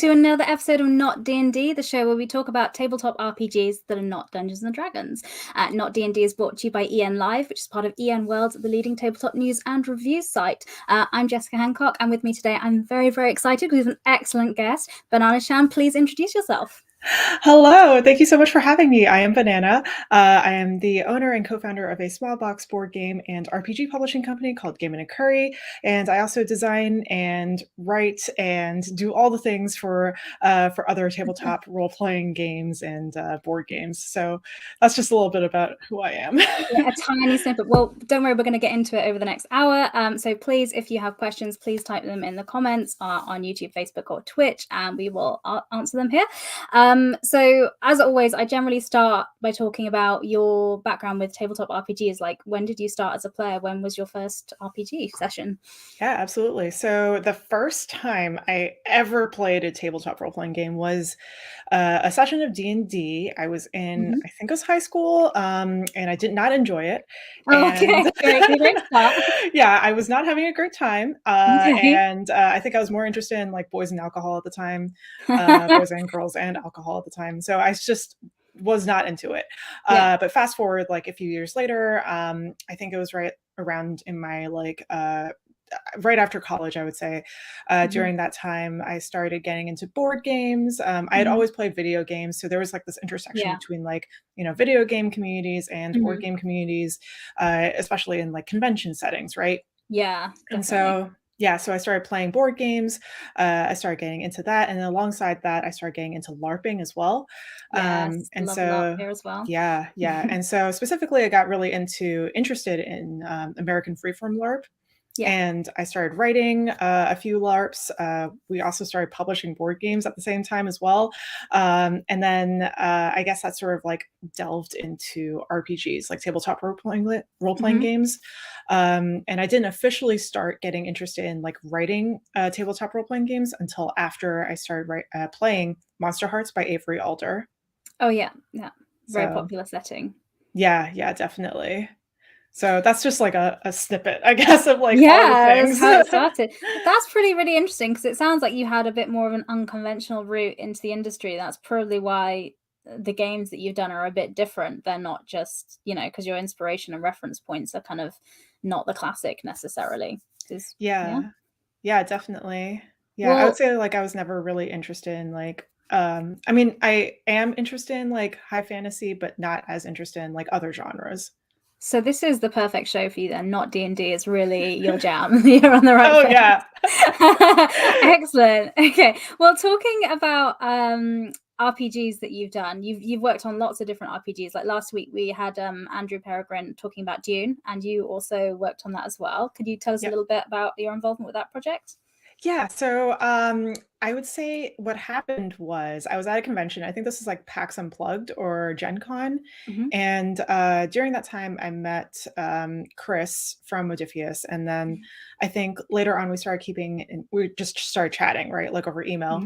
to another episode of Not D&D, the show where we talk about tabletop RPGs that are not Dungeons and Dragons. Not D&D is brought to you by EN Live, which is part of EN World, the leading tabletop news and reviews site. I'm Jessica Hancock, and with me today, I'm very, very excited. We have an excellent guest. Banana Shan, please introduce yourself. Hello, thank you so much for having me. I am Banana. I am the owner and co-founder of a small box board game and RPG publishing company called Game and a Curry, and I also design and write and do all the things for other tabletop role-playing games and board games. So that's just a little bit about who I am. Yeah, a tiny snippet. Well, don't worry, we're going to get into it over the next hour. So please, if you have questions, please type them in the comments on YouTube, Facebook, or Twitch, and we will answer them here. So as always, I generally start by talking about your background with tabletop RPGs. Like, when did you start as a player? When was your first RPG session? Yeah, absolutely. So the first time I ever played a tabletop role-playing game was a session of D&D. I was in, I think it was high school, and I did not enjoy it. Oh, okay, great start. Yeah, I was not having a great time, Okay. and I think I was more interested in like boys and alcohol at the time, boys and girls and alcohol at the time. So I just was not into it. Yeah. But fast forward like a few years later, I think it was right around in my like right after college, I would say. During that time, I started getting into board games. I had always played video games, so there was like this intersection between like, you know, video game communities and board game communities, especially in like convention settings, right? Yeah, definitely. And so yeah, so I started playing board games. I started getting into that, and then alongside that, I started getting into LARPing as well. Yes, And love so LARP here as well. yeah, and so specifically, I got really interested in American freeform LARP. Yeah. And I started writing a few LARPs. We also started publishing board games at the same time as well. And then I guess that sort of like delved into RPGs, like tabletop role-playing games. And I didn't officially start getting interested in like writing tabletop role-playing games until after I started playing Monster Hearts by Avery Alder. Oh yeah, very popular setting. Yeah, definitely. So that's just like a snippet, I guess, of like yeah, all the things. That's how it started. That's really interesting, because it sounds like you had a bit more of an unconventional route into the industry. That's probably why the games that you've done are a bit different. They're not just, you know, because your inspiration and reference points are kind of not the classic necessarily. Yeah, definitely. Yeah, well, I would say like I was never really interested in like I mean, I am interested in like high fantasy, but not as interested in like other genres. So this is the perfect show for you then. Not D&D is really your jam. You're on the right Oh, page. yeah. Excellent. Okay. Well, talking about RPGs that you've done, you've worked on lots of different RPGs. Like last week we had Andrew Peregrine talking about Dune, and you also worked on that as well. Could you tell us a little bit about your involvement with that project? Yeah, so I would say what happened was I was at a convention. I think this is like PAX Unplugged or Gen Con. And during that time, I met Chris from Modiphius. And then I think later on, we just started chatting, right? Like over email.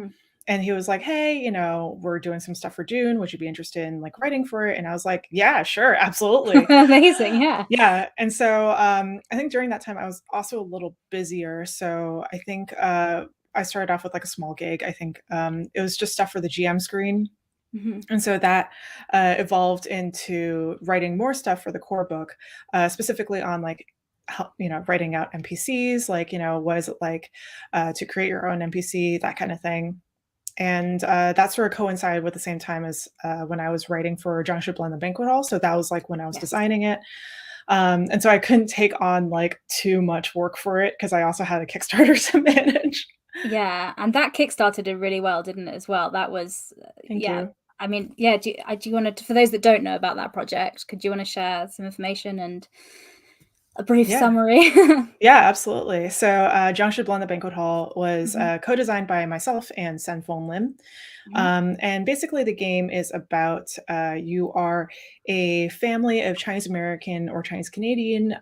And he was like, hey, you know, we're doing some stuff for Dune. Would you be interested in like writing for it? And I was like, yeah, sure, absolutely. Amazing, yeah. Yeah. And so I think during that time I was also a little busier. So I think I started off with like a small gig. I think it was just stuff for the GM screen. And so that evolved into writing more stuff for the core book, specifically on like, you know, writing out NPCs, like, you know, what is it like to create your own NPC, that kind of thing. And that sort of coincided with the same time as when I was writing for Junction Blend the Banquet Hall. So that was like when I was designing it. And so I couldn't take on like too much work for it because I also had a Kickstarter to manage. Yeah, and that Kickstarter did really well, didn't it, as well? That was, Thank you. I mean, yeah, do you want to, for those that don't know about that project, could you want to share some information and a brief summary? Yeah, absolutely. So Junction Blend the Banquet Hall was co-designed by myself and Sen Fong Lim. And basically the game is about you are a family of Chinese American or Chinese Canadian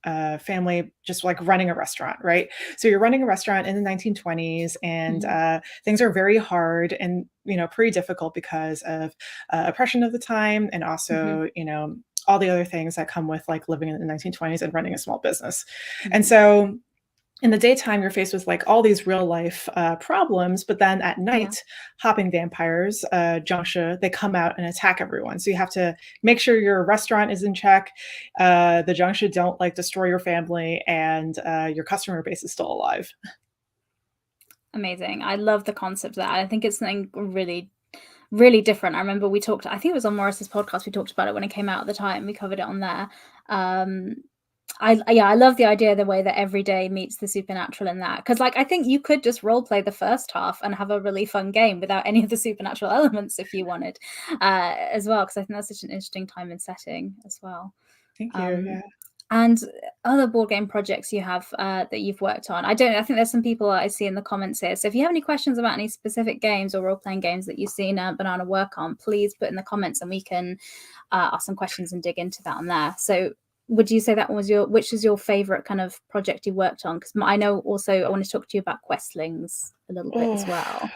family just like running a restaurant, right? So you're running a restaurant in the 1920s, and things are very hard and, you know, pretty difficult because of oppression of the time, and also, you know, all the other things that come with like living in the 1920s and running a small business. And so in the daytime, you're faced with like all these real life problems, but then at Yeah. night, hopping vampires, Jiangshi, they come out and attack everyone. So you have to make sure your restaurant is in check, the Jiangshi don't like destroy your family, and your customer base is still alive. Amazing. I love the concept of that. I think it's something really, really different. I remember we talked, I think it was on Morris's podcast, we talked about it when it came out at the time. We covered it on there. I love the idea of the way that every day meets the supernatural in that, because like I think you could just role play the first half and have a really fun game without any of the supernatural elements if you wanted, as well, because I think that's such an interesting time and setting as well. Thank you. Yeah. And other board game projects you have that you've worked on. I think there's some people I see in the comments here. So if you have any questions about any specific games or role-playing games that you've seen Banana work on, please put in the comments and we can ask some questions and dig into that on there. So would you say that was which is your favorite kind of project you worked on? Because I know also I want to talk to you about Questlings a little bit as well.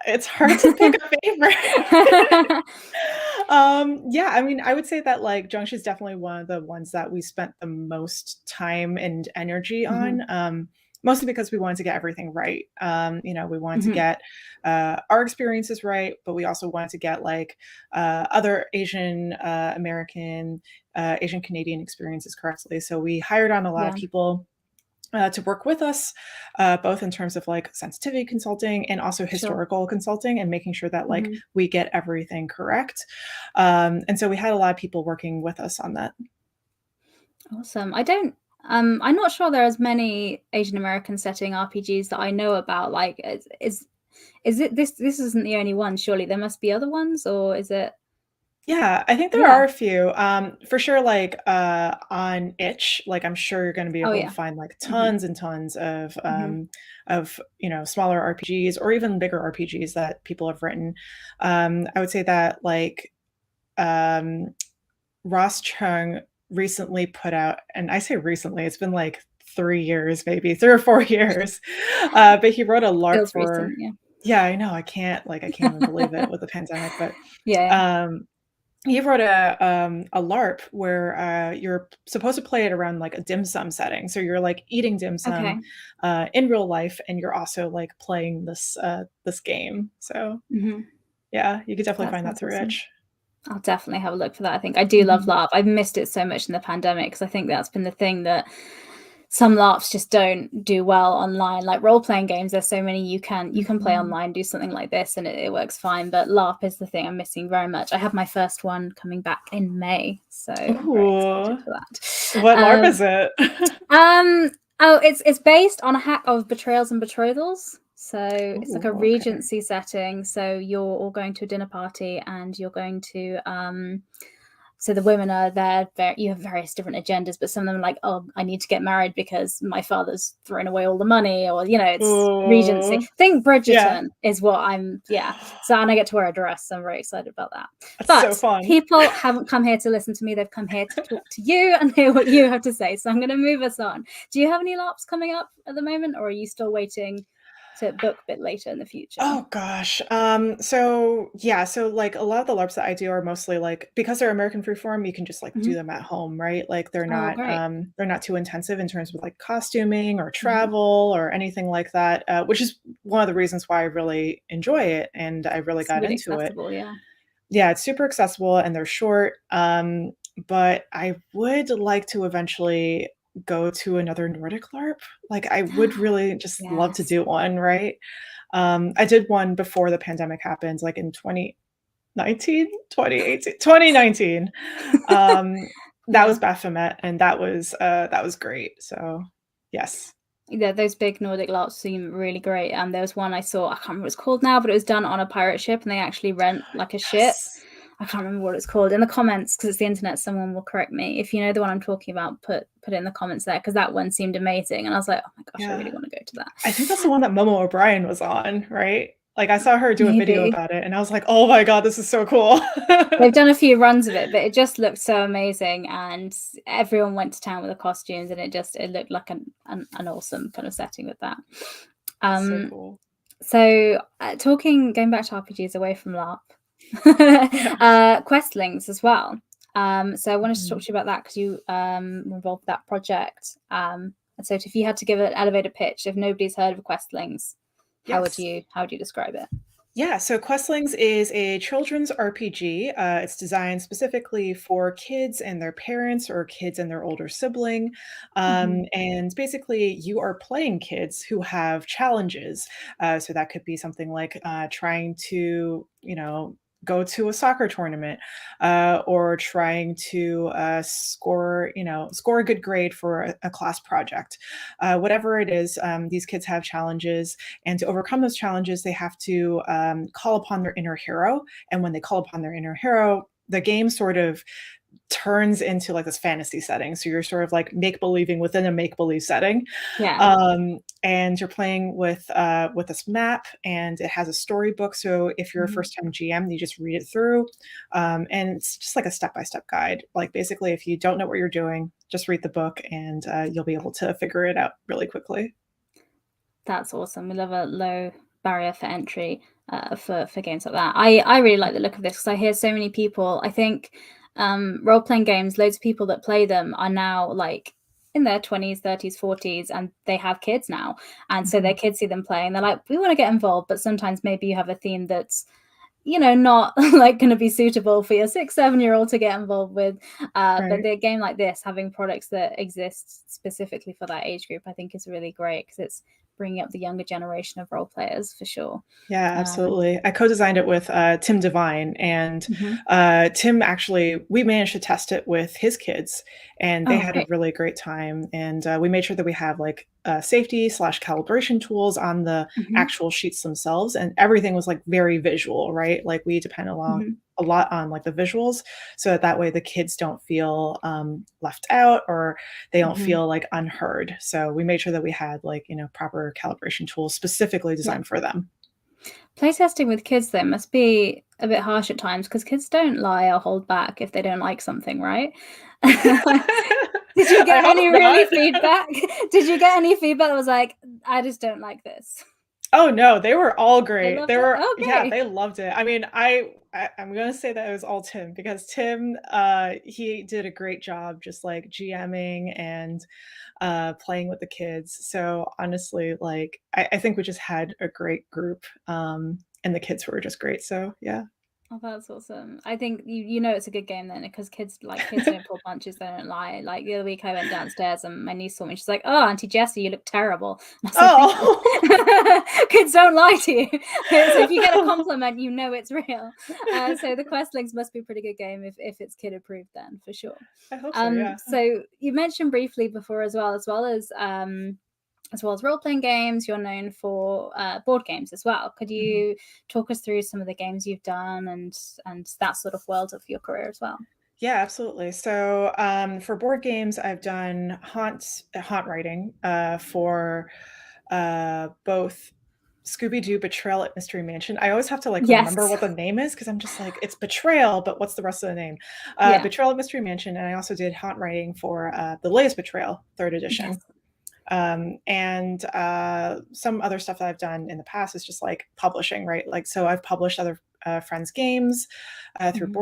It's hard to pick a favorite. Yeah, I mean, I would say that like Jiangshi is definitely one of the ones that we spent the most time and energy on. Mostly because we wanted to get everything right. You know, we wanted to get our experiences right, but we also wanted to get like other Asian American, Asian Canadian experiences correctly. So we hired on a lot of people to work with us, both in terms of like sensitivity consulting and also historical consulting, and making sure that like we get everything correct. And so we had a lot of people working with us on that. Awesome. I'm not sure there are as many Asian American setting RPGs that I know about. Like, is it this isn't the only one? Surely there must be other ones, or is it? Yeah, I think there are a few. For sure, like on Itch, like I'm sure you're going to be able to find like tons and tons of you know, smaller RPGs or even bigger RPGs that people have written. I would say that like Ross Chung recently put out, and I say recently, it's been like 3 years, maybe 3 or 4 years, but he wrote a LARP for. Recent, yeah, I know, I can't even believe it with the pandemic, but yeah. he wrote a LARP where you're supposed to play it around like a dim sum setting. So you're like eating dim sum in real life, and you're also like playing this game. So yeah, you could definitely find that through Itch. I'll definitely have a look for that. I think I do love LARP. I've missed it so much in the pandemic because I think that's been the thing that some LARPs just don't do well online. Like role-playing games, there's so many you can play online, do something like this, and it works fine. But LARP is the thing I'm missing very much. I have my first one coming back in May, so I'm very excited for that. What LARP is it? It's based on a hack of betrayals and betrothals. So it's like a Regency setting. So you're all going to a dinner party and you're going to so the women are there, you have various different agendas, but some of them are like, oh, I need to get married because my father's thrown away all the money, or, you know, it's Regency. I think Bridgerton is what So, and I get to wear a dress, so I'm very excited about that. That's so fun. People haven't come here to listen to me, they've come here to talk to you and hear what you have to say. So I'm going to move us on. Do you have any LARPs coming up at the moment, or are you still waiting to book a bit later in the future? Oh gosh. So like a lot of the LARPs that I do are mostly like, because they're American freeform, you can just like do them at home, right? Like they're not too intensive in terms of like costuming or travel or anything like that, which is one of the reasons why I really enjoy it and I really got into it. Yeah, it's super accessible and they're short. But I would like to eventually go to another Nordic LARP. Like I would really just love to do one, right? I did one before the pandemic happened, like in 2019. That was Baphomet, and that was great. So yes. Yeah, those big Nordic LARPs seem really great. And there was one I saw, I can't remember what it's called now, but it was done on a pirate ship and they actually rent like a ship. I can't remember what it's called. In the comments, because it's the internet, someone will correct me. If you know the one I'm talking about, put it in the comments there, because that one seemed amazing. And I was like, oh my gosh, I really want to go to that. I think that's the one that Momo O'Brien was on, right? Like I saw her do a video about it and I was like, oh my God, this is so cool. They've done a few runs of it, but it just looked so amazing. And everyone went to town with the costumes and it looked like an awesome kind of setting with that. So cool. So going back to RPGs away from LARP, Questlings as well. So I wanted to talk to you about that because you were involved with that project. So if you had to give an elevator pitch, if nobody's heard of Questlings, how would Yes. you describe it? Yeah, so Questlings is a children's RPG. It's designed specifically for kids and their parents or kids and their older sibling. And basically, you are playing kids who have challenges. So that could be something like trying to, go to a soccer tournament, or trying to score a good grade for a class project. Whatever it is, these kids have challenges, and to overcome those challenges, they have to call upon their inner hero. And when they call upon their inner hero, the game sort of turns into like this fantasy setting. So you're sort of like make-believing within a make-believe setting. Yeah. And you're playing with this map, and it has a storybook. So if you're a first-time GM, you just read it through. And it's just like a step-by-step guide. Like basically, if you don't know what you're doing, just read the book, and you'll be able to figure it out really quickly. That's awesome. We love a low barrier for entry for games like that. I really like the look of this because I hear so many people. I think role-playing games, loads of people that play them are now like in their 20s, 30s, 40s, and they have kids now. And so their kids see them playing. They're like, we want to get involved, but sometimes maybe you have a theme that's not like going to be suitable for your 6-7-year-old to get involved with. But the game like this, having products that exist specifically for that age group, I think is really great because it's bringing up the younger generation of role players for sure. Yeah, absolutely. I co-designed it with Tim Devine, and Tim actually, we managed to test it with his kids, and they had a really great time. And we made sure that we have like safety/calibration tools on the actual sheets themselves, and everything was like very visual, right? Like we depend a lot on like the visuals, so that way the kids don't feel left out, or they don't feel like unheard. So we made sure that we had like proper calibration tools specifically designed for them. Playtesting with kids though must be a bit harsh at times because kids don't lie or hold back if they don't like something, right? Did you get any really feedback? Did you get any feedback that was like, I just don't like this? Oh no, they were all great. They were okay. Yeah, they loved it. I mean, I'm gonna say that it was all Tim, because Tim he did a great job just like GMing and playing with the kids. So honestly, like I think we just had a great group, and the kids were just great. So yeah. Oh, that's awesome. I think you know it's a good game then, because kids don't pull punches, they don't lie. Like the other week I went downstairs and my niece saw me, she's like, "Oh, Auntie Jessie, you look terrible." And I was like, kids don't lie to you. So if you get a compliment, you know it's real. So the Questlings must be a pretty good game if it's kid approved then, for sure. I hope so, yeah. So you mentioned briefly before as well as role-playing games, you're known for board games as well. Could you talk us through some of the games you've done and that sort of world of your career as well? Yeah, absolutely. So for board games, I've done haunt writing for both Scooby-Doo Betrayal at Mystery Mansion. I always have to like remember what the name is because I'm just like, it's Betrayal, but what's the rest of the name? Betrayal at Mystery Mansion, and I also did haunt writing for the latest Betrayal, 3rd edition. And some other stuff that I've done in the past is just like publishing, right? Like, so I've published other friends' games through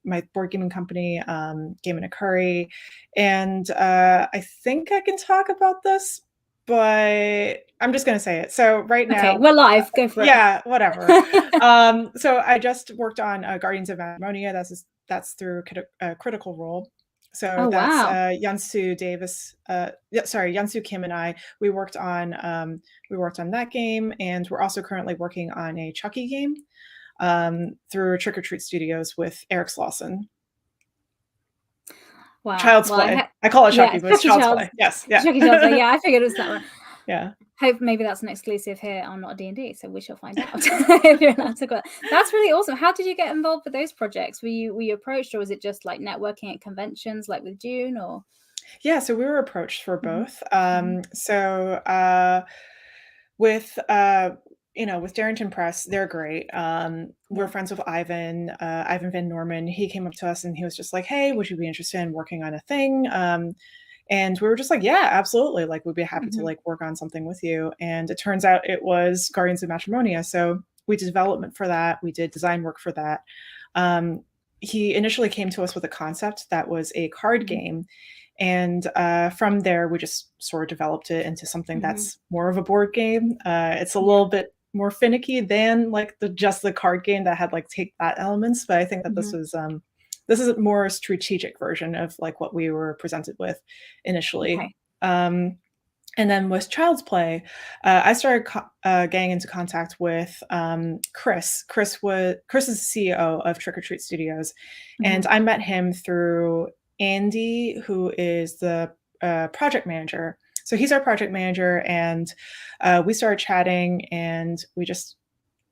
my board gaming company, Game and a Curry. And I think I can talk about this, but I'm just going to say it. So right now, okay, we're live. Go for it. Yeah, whatever. So I just worked on Guardians of Matrimony. That's through Critical Role. So that's Yansu Davis. Yansu Kim and I. We worked on that game, and we're also currently working on a Chucky game through Trick or Treat Studios with Eric Slauson. Wow. Child's Play. I call it Chucky, but it's Child's Play. Yes. Yeah. Chucky Child's Play. Yeah, I figured it was that one. Yeah. Hope maybe that's an exclusive here on Not a D&D, so we shall find out if you're allowed to go. That's really awesome. How did you get involved with those projects? Were you approached, or was it just like networking at conventions like with June, or? Yeah, so we were approached for both. With Darrington Press, they're great. We're friends with Ivan Van Norman. He came up to us and he was just like, "Hey, would you be interested in working on a thing?" And we were just like, "Yeah, absolutely. Like, we'd be happy to like work on something with you." And it turns out it was Guardians of Matrimonia. So we did development for that. We did design work for that. He initially came to us with a concept that was a card game. And from there, we just sort of developed it into something that's more of a board game. It's a little bit more finicky than like just the card game that had like take that elements, but I think that this is a more strategic version of like what we were presented with initially. Okay. And then with Child's Play, I started getting into contact with Chris. Chris is the CEO of Trick or Treat Studios, and I met him through Andy, who is the project manager. So he's our project manager, and we started chatting, and we just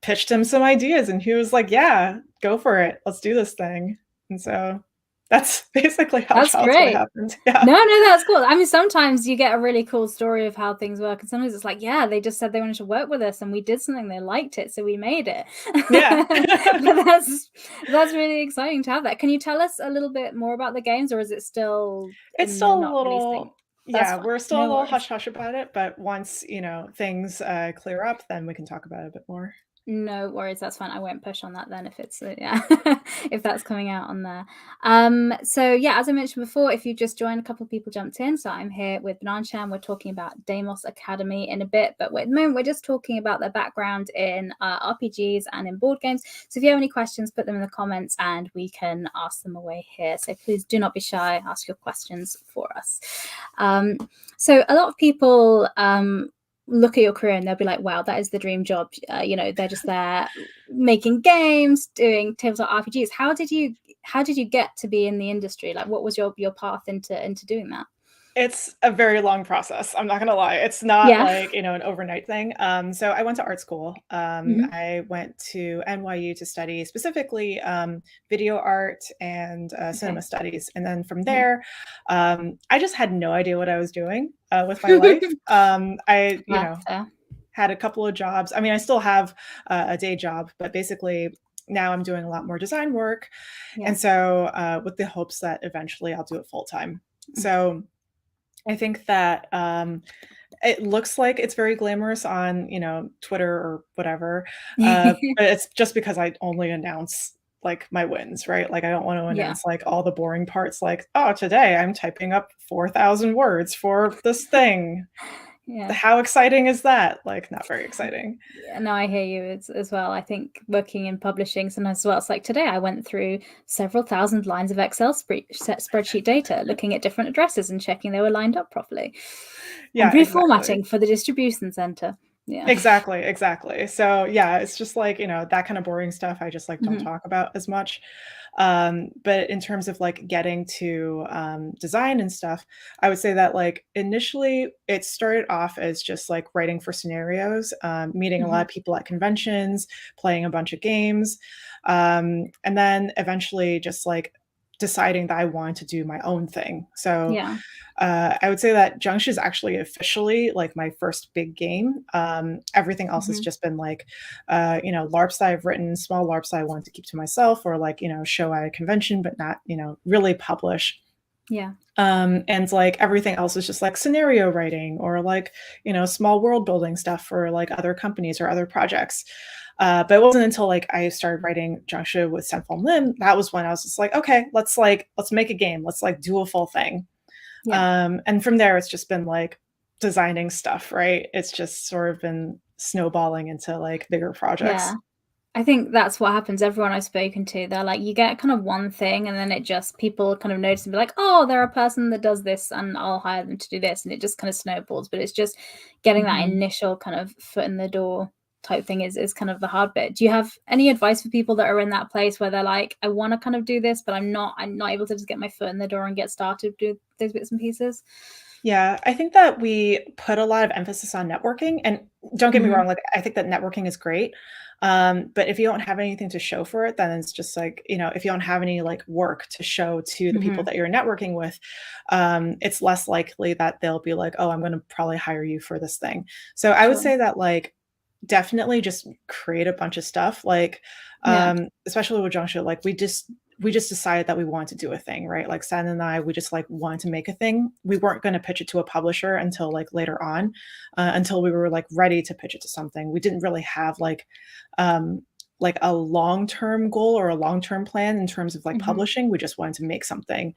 pitched him some ideas, and he was like, "Yeah, go for it. Let's do this thing." And so that's basically how Child's Play happened. Yeah. No, that's cool. I mean, sometimes you get a really cool story of how things work, and sometimes it's like, yeah, they just said they wanted to work with us, and we did something, they liked it, so we made it. Yeah. But that's really exciting to have that. Can you tell us a little bit more about the games, or is it still? It's still a little. Releasing? Yeah, we're still a little hush hush about it, but once things clear up, then we can talk about it a bit more. No worries, that's fine. I won't push on that then if it's if that's coming out on there. So yeah, as I mentioned before, if you just joined, a couple of people jumped in. So I'm here with Bananchan. We're talking about Deimos Academy in a bit, but at the moment we're just talking about their background in RPGs and in board games. So if you have any questions, put them in the comments and we can ask them away here. So please do not be shy, ask your questions for us. So a lot of people look at your career and they'll be like, wow, that is the dream job. They're just there making games, doing tabletop RPGs. How did you get to be in the industry? Like, what was your path into doing that? It's a very long process. I'm not gonna lie. It's not like, an overnight thing. So I went to art school. I went to NYU to study specifically video art and cinema studies. And then from there, I just had no idea what I was doing with my life. I had a couple of jobs. I mean, I still have a day job, but basically now I'm doing a lot more design work. And so with the hopes that eventually I'll do it full time. So I think that it looks like it's very glamorous on, Twitter or whatever. But it's just because I only announce like my wins, right? Like I don't want to announce like all the boring parts, like, oh, today I'm typing up 4,000 words for this thing. Yeah. How exciting is that? Like, not very exciting. Yeah, no, I hear you as well. I think working in publishing sometimes as well, it's like today I went through several thousand lines of Excel spreadsheet data, looking at different addresses and checking they were lined up properly. Yeah, and reformatting for the distribution center. Yeah, exactly. So yeah, it's just like, that kind of boring stuff I just like don't talk about as much. But in terms of like getting to design and stuff, I would say that like initially it started off as just like writing for scenarios, meeting a lot of people at conventions, playing a bunch of games, and then eventually just like deciding that I wanted to do my own thing. So I would say that Junction is actually officially like my first big game. Everything else has just been like, LARPs that I've written, small LARPs that I wanted to keep to myself, or like, show at a convention, but not, really publish. Yeah. And like everything else is just like scenario writing or like, small world building stuff for like other companies or other projects. But it wasn't until like I started writing Junction with Senful Lim, that was when I was just like, okay, let's make a game. Let's like do a full thing. Yeah. And from there, it's just been like designing stuff, right? It's just sort of been snowballing into like bigger projects. Yeah. I think that's what happens. Everyone I've spoken to, they're like, you get kind of one thing and then people kind of notice and be like, oh, they're a person that does this and I'll hire them to do this. And it just kind of snowballs. But it's just getting that initial kind of foot in the door type thing is kind of the hard bit. Do you have any advice for people that are in that place where they're like, I want to kind of do this, but I'm not able to just get my foot in the door and get started, do those bits and pieces? Yeah, I think that we put a lot of emphasis on networking, and don't get me wrong, like I think that networking is great. But if you don't have anything to show for it, then it's just like, if you don't have any like work to show to the people that you're networking with, it's less likely that they'll be like, oh, I'm going to probably hire you for this thing. So I would say that like, definitely just create a bunch of stuff, like, especially with Junction, like we just decided that we wanted to do a thing, right? Like San and I, we just like wanted to make a thing. We weren't going to pitch it to a publisher until like later on, until we were like ready to pitch it to something. We didn't really have like a long-term goal or a long-term plan in terms of like publishing. We just wanted to make something.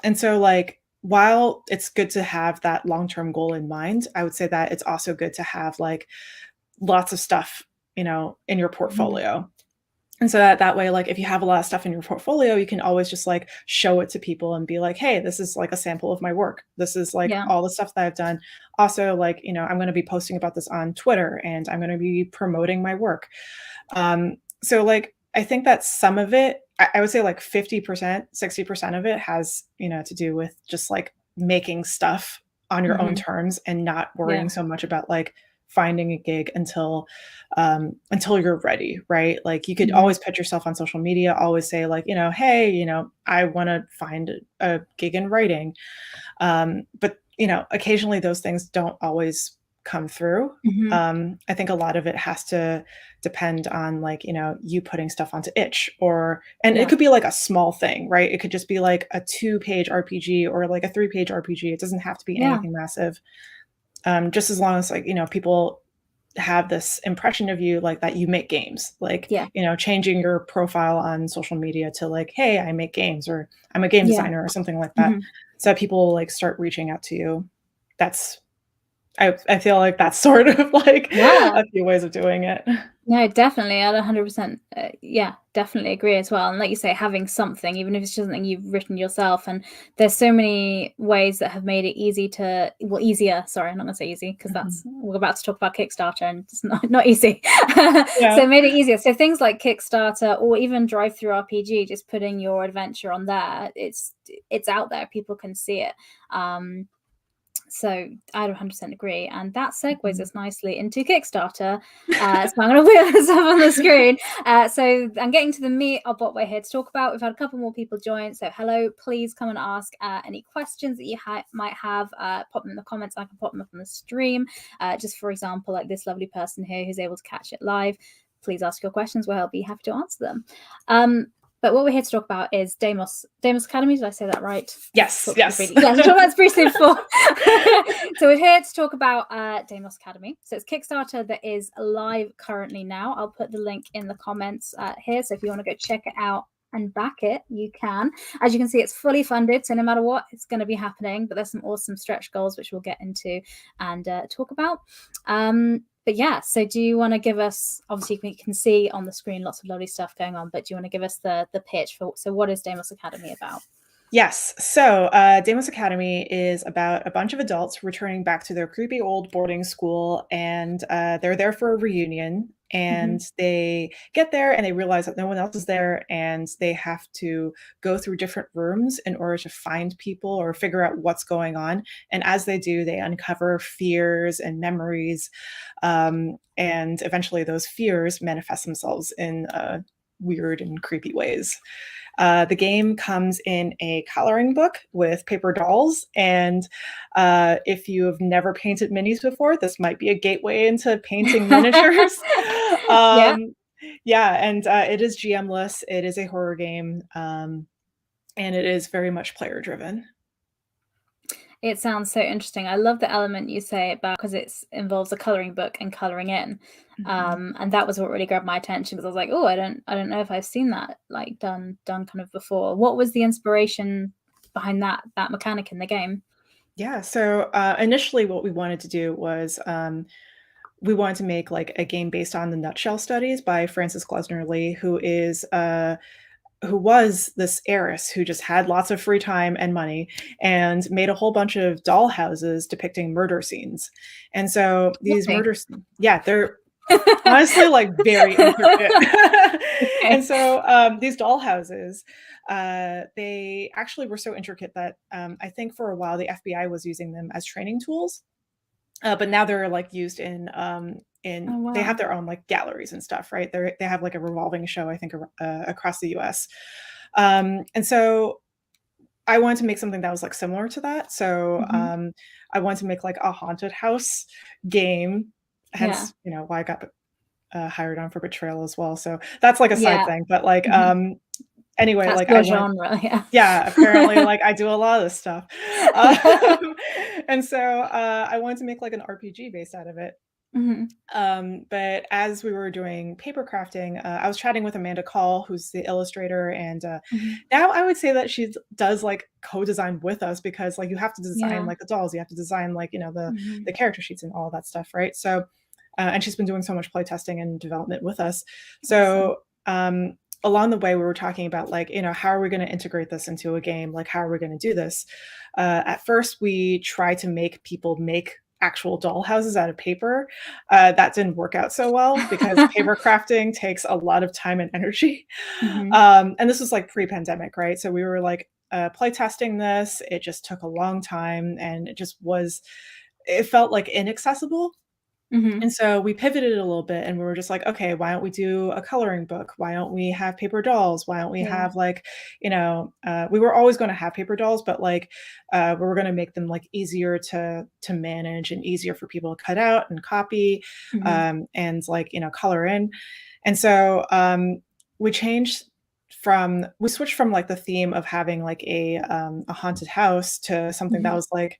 And so like, while it's good to have that long-term goal in mind, I would say that it's also good to have like lots of stuff, you know, in your portfolio. And so that way, like if you have a lot of stuff in your portfolio, you can always just like show it to people and be like, hey, this is like a sample of my work. This is like Yeah. all the stuff that I've done. Also, like, you know, I'm going to be posting about this on Twitter and I'm going to be promoting my work. So like I think that some of it, I would say like 50%, 60% of it has, you know, to do with just like making stuff on your own terms and not Yeah. worrying so much about like finding a gig until you're ready, right? Like you could always put yourself on social media, always say like, you know, hey, you know, I want to find a gig in writing. But you know, occasionally those things don't always come through. I think a lot of it has to depend on like, you know, you putting stuff onto itch and it Yeah. could be like a small thing, right? It could just be like a 2-page RPG or like a 3-page RPG. It doesn't have to be Yeah. anything massive. Just as long as like, you know, people have this impression of you like that you make games, like, Yeah. you know, changing your profile on social media to like, hey, I make games, or I'm a game Yeah. designer or something like that. So that people like start reaching out to you. That's I feel like that's sort of like Yeah. a few ways of doing it. No, definitely. I'd 100%, yeah, definitely agree as well. And like you say, having something, even if it's just something you've written yourself, and there's so many ways that have made it easier. Sorry, I'm not gonna say easy because we're about to talk about Kickstarter and it's not easy. Yeah. So it made it easier. So things like Kickstarter or even Drive Through RPG, just putting your adventure on there, it's out there. People can see it. So I 100% agree, and that segues us nicely into Kickstarter. So I'm going to wheel this up on the screen. So I'm getting to the meat of what we're here to talk about. We've had a couple more people join, so hello. Please come and ask any questions that you might have. Pop them in the comments. I can pop them up on the stream. Just for example, like this lovely person here who's able to catch it live. Please ask your questions. We'll be happy to answer them. But what we're here to talk about is Deimos Academy. Did I say that right? Yes. Yeah, talk about briefly before. So we're here to talk about Deimos Academy. So it's Kickstarter that is live currently now. I'll put the link in the comments here. So if you want to go check it out and back it, you can. As you can see, it's fully funded. So no matter what, it's going to be happening. But there's some awesome stretch goals, which we'll get into and talk about. But yeah, so do you want to give us, obviously we can see on the screen lots of lovely stuff going on, but do you want to give us the pitch for, so what is Deimos Academy about? Yes. So Deimos Academy is about a bunch of adults returning back to their creepy old boarding school, and they're there for a reunion. And they get there and they realize that no one else is there, and they have to go through different rooms in order to find people or figure out what's going on. And as they do, they uncover fears and memories. And eventually those fears manifest themselves in weird and creepy ways. The game comes in a coloring book with paper dolls, and if you have never painted minis before, this might be a gateway into painting miniatures. Yeah, and it is GM-less. It is a horror game, and it is very much player-driven. It sounds so interesting. I love the element you say about, because it involves a coloring book and coloring in, and that was what really grabbed my attention, because I was like, oh, I don't know if I've seen that like done kind of before. What was the inspiration behind that mechanic in the game? Yeah, so initially what we wanted to do was we wanted to make like a game based on the Nutshell Studies by Frances Glessner Lee, who was this heiress who just had lots of free time and money and made a whole bunch of doll houses depicting murder scenes. And so these murder scenes, yeah, they're honestly like very intricate. And so these doll houses, they actually were so intricate that I think for a while the FBI was using them as training tools. But now they're like used in they have their own like galleries and stuff, right? They have like a revolving show, I think, across the US. And so I wanted to make something that was like similar to that. So I wanted to make like a haunted house game, hence, you know, why I got hired on for Betrayal as well. So that's like a side thing. But like anyway, that's like your genre, yeah, apparently like I do a lot of this stuff. And so I wanted to make like an RPG based out of it. But as we were doing paper crafting, I was chatting with Amanda Call, who's the illustrator, and now I would say that she does like co-design with us, because like you have to design Yeah. like the dolls, you have to design like, you know, Mhm. the character sheets and all that stuff, right? So and she's been doing so much playtesting and development with us. Awesome. So along the way, we were talking about like, you know, how are we going to integrate this into a game? Like, how are we going to do this? At first, we tried to make people make actual doll houses out of paper. That didn't work out so well, because paper crafting takes a lot of time and energy. Mhm. And this was like pre-pandemic, right? So we were like playtesting this. It just took a long time, and it felt like inaccessible. Mhm. And so we pivoted a little bit, and we were just like, okay, why don't we do a coloring book? Why don't we have paper dolls? Why don't we Yeah. have like, you know, we were always going to have paper dolls, but like we were going to make them like easier to manage and easier for people to cut out and copy, Mhm. and like, you know, color in. And so we changed we switched from like the theme of having like a haunted house to something that Mhm. was like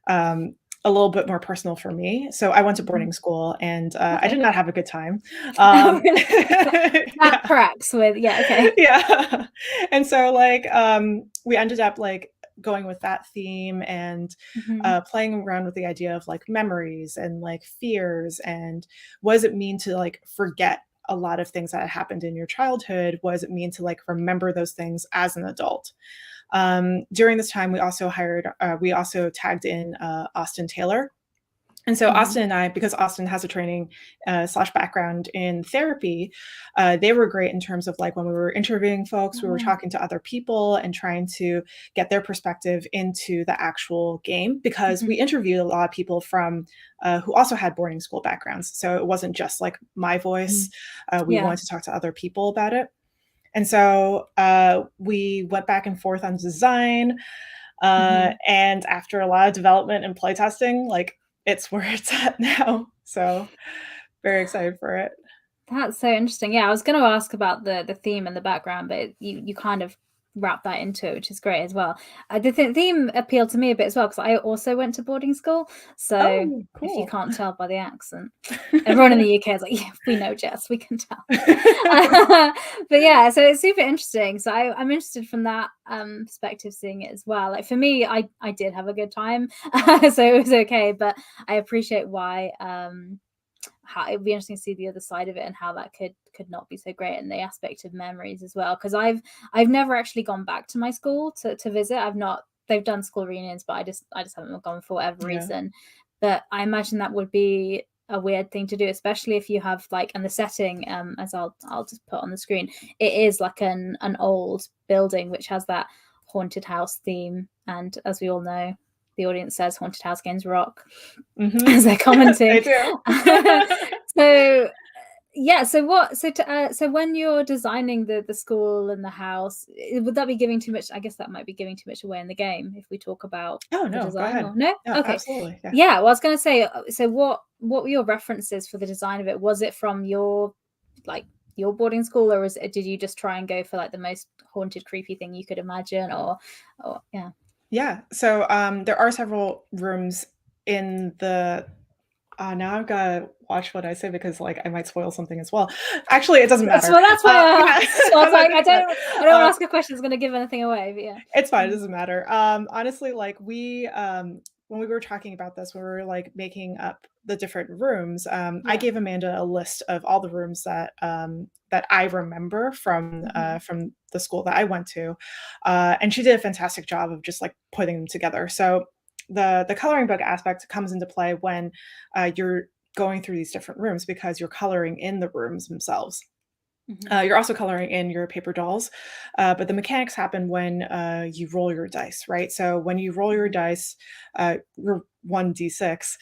um, a little bit more personal for me. So I went to Mhm. boarding school, and I did Okay. not have a good time. Oh, really? That Yeah. tracks with yeah, okay. Yeah. And so like we ended up like going with that theme, and Mhm. playing around with the idea of like memories and like fears, and what does it mean to like forget a lot of things that had happened in your childhood? What does it mean to like remember those things as an adult? During this time, we also tagged in Austin Taylor. And so Mhm. Austin and I, because Austin has a training slash background in therapy, they were great in terms of like when we were interviewing folks, we were Oh. talking to other people and trying to get their perspective into the actual game, because we Mhm. interviewed a lot of people from who also had boarding school backgrounds. So it wasn't just like my voice. Mhm. We Yeah. wanted to talk to other people about it. And so we went back and forth on design. Mhm. And after a lot of development and playtesting, like it's where it's at now. So very excited for it. That's so interesting. Yeah, I was going to ask about the theme and the background, but you kind of wrap that into it, which is great as well. The theme appealed to me a bit as well, because I also went to boarding school. So Oh, if you cool. can't tell by the accent, everyone in the UK is like, yeah, we know, Jess, we can tell. But yeah, so it's super interesting. So I'm interested from that perspective, seeing it as well. Like for me, I did have a good time, so it was okay. But I appreciate why how it'd be interesting to see the other side of it, and how that could not be so great, and the aspect of memories as well. Because I've never actually gone back to my school to visit. I've not. They've done school reunions, but I just haven't gone for whatever Yeah. reason. But I imagine that would be a weird thing to do, especially if you have like, and the setting, as I'll just put on the screen, it is like an old building which has that haunted house theme, and as we all know, the audience says haunted house games rock as they're They commenting. do. So yeah, so when you're designing the school and the house, would that be giving too much? I guess that might be giving too much away in the game if we talk about Oh the no, go design, or ahead. no? No, Okay. absolutely. Yeah. Yeah, well, I was going to say, so what were your references for the design of it? Was it from your like your boarding school, or did you just try and go for like the most haunted, creepy thing you could imagine, or yeah? Yeah. So there are several rooms in the now I've gotta watch what I say, because like I might spoil something as well. Actually, it doesn't matter. That's why I Yeah, asked. So I was no, it like, I doesn't matter. don't want to ask a question that's going to give anything away, but yeah. It's fine, it Mm. doesn't matter. Honestly, like when we were talking about this, we were like making up the different rooms. I Yeah. gave Amanda a list of all the rooms that I remember Mhm. from the school that I went to, and she did a fantastic job of just like putting them together. So the coloring book aspect comes into play when you're going through these different rooms, because you're coloring in the rooms themselves. Mhm. You're also coloring in your paper dolls, but the mechanics happen when you roll your dice, right? So when you roll your Mhm. dice, your 1d6,